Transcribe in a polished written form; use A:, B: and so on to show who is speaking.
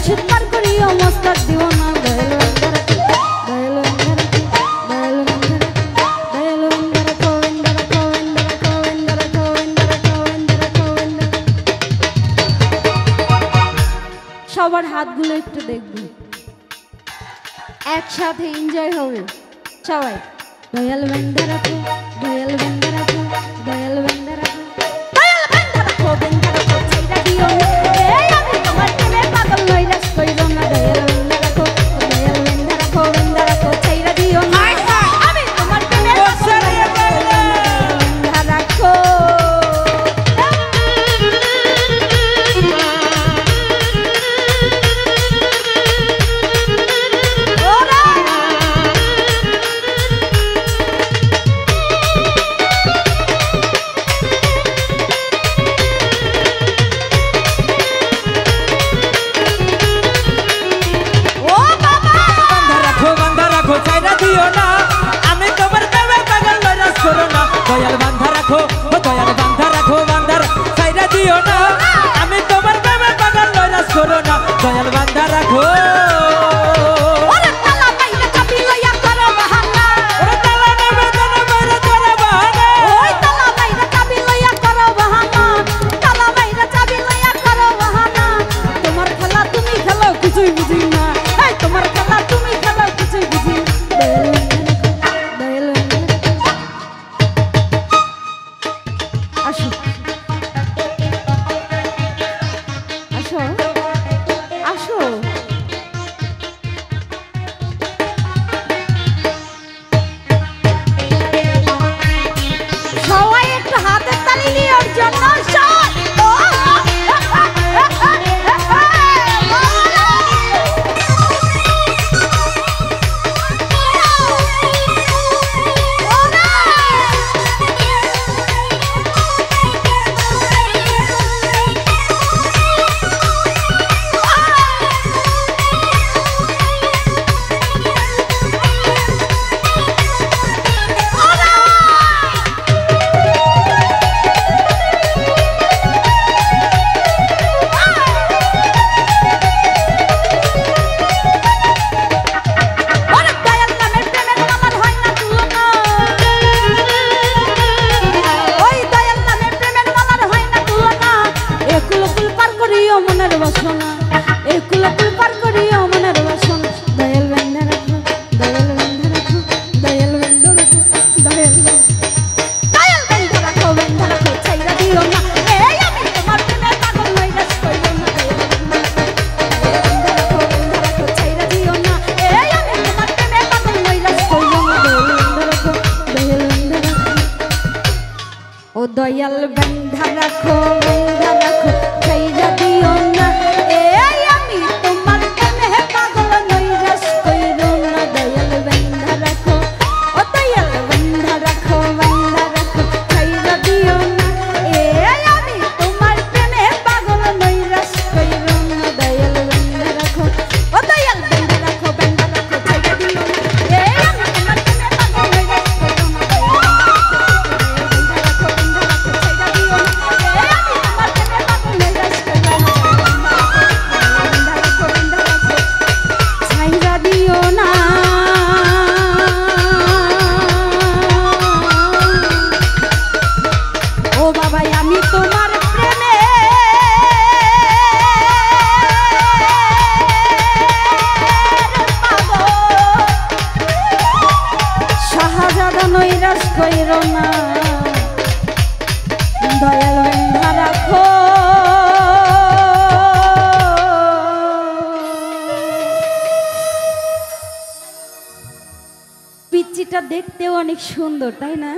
A: মুর্শিদ পার করিও মস্তাক দিওয়ানা দয়াল বন্ধারা দয়াল বন্ধারা দয়াল বন্ধারা দয়াল বন্ধারা গোবিন্দরা গোবিন্দরা গোবিন্দরা গোবিন্দরা গোবিন্দরা গোবিন্দরা। সবার হাতগুলো একটু দেখবি, একসাথে এনজয় হবে সবাই। দয়াল বন্ধারা দয়াল বন্ধারা দয়াল বন্ধারা দয়াল বন্ধারা গোবিন্দরা ছাইরা দিও এই আমি তোমার প্রেমে পাগল নইরাস কইরো না দয়াল বন্ধারা দয়াল বন্ধারা গোবিন্দরা ছাইরা দিও না আমি তোমার প্রেমে পাগল নইরাস কইরো
B: দয়াল বান্ধা রাখো দয়াল বান্ধা রাখো বান্ধার ছাইরা দিও না আমি তোমার প্রেমে পাগল নৈরাশ করো না দয়াল বান্ধা রাখো।
A: ওরে তালা মাইরা চাবি লইয়া করো বাহানা
B: ওরে তালা নেবে তালা মাইরা করে বাহানা
A: ওই তালা মাইরা চাবি লইয়া করো বাহানা তালা মাইরা চাবি লইয়া করো বাহানা তোমার খেলা তুমি খেলো কিছুই বুঝি না এই তোমার খেলা তুমি খেলো কিছুই বুঝি না দয়াল আসো আসো আসো সবাই একটু হাতের তালি নিয়ে ওর জন্য মনের বাসনা এই কুলকুল পার করিও মনের বাসনা দয়াল বন্ধা রাখো দয়াল বন্ধা রাখো দয়াল বন্ধা রাখো দয়াল বন্ধা রাখো বন্ধা রাখো ছাইরা দিও না এই আমি তোমার প্রেমে পাগল নইরাস কইরো না দয়াল বন্ধা রাখো ছাইরা দিও না এই আমি তোমার প্রেমে পাগল নইরাস কইরো না দয়াল বন্ধা রাখো ও দয়াল বন্ধা রাখো ছাইরা দিও না এই আমি তোমার প্রেমে পাগল নইরাস কইরো না দয়াল বন্ধা রাখো ও দয়াল বন্ধা রাখো ছাইরা দিও না এই আমি তোমার প্রেমে পাগল নইরাস কইরো না দয়াল বন্ধা রাখো ও দয়াল বন্ধা রাখো ছাইরা দিও না এই আমি তোমার প্রেমে পাগল নইরাস কইরো না ছাইরা দিও না এই আমি তোমার প্রেমে পাগল নইরাস কইরো না ছাইরা দিও না। ও বাবা আমি তোমার প্রেমে শাহজাদা নৈরাস কইরো না দয়াল বন্ধা রাখো। পিচ্চিটা দেখতেও অনেক সুন্দর তাই না?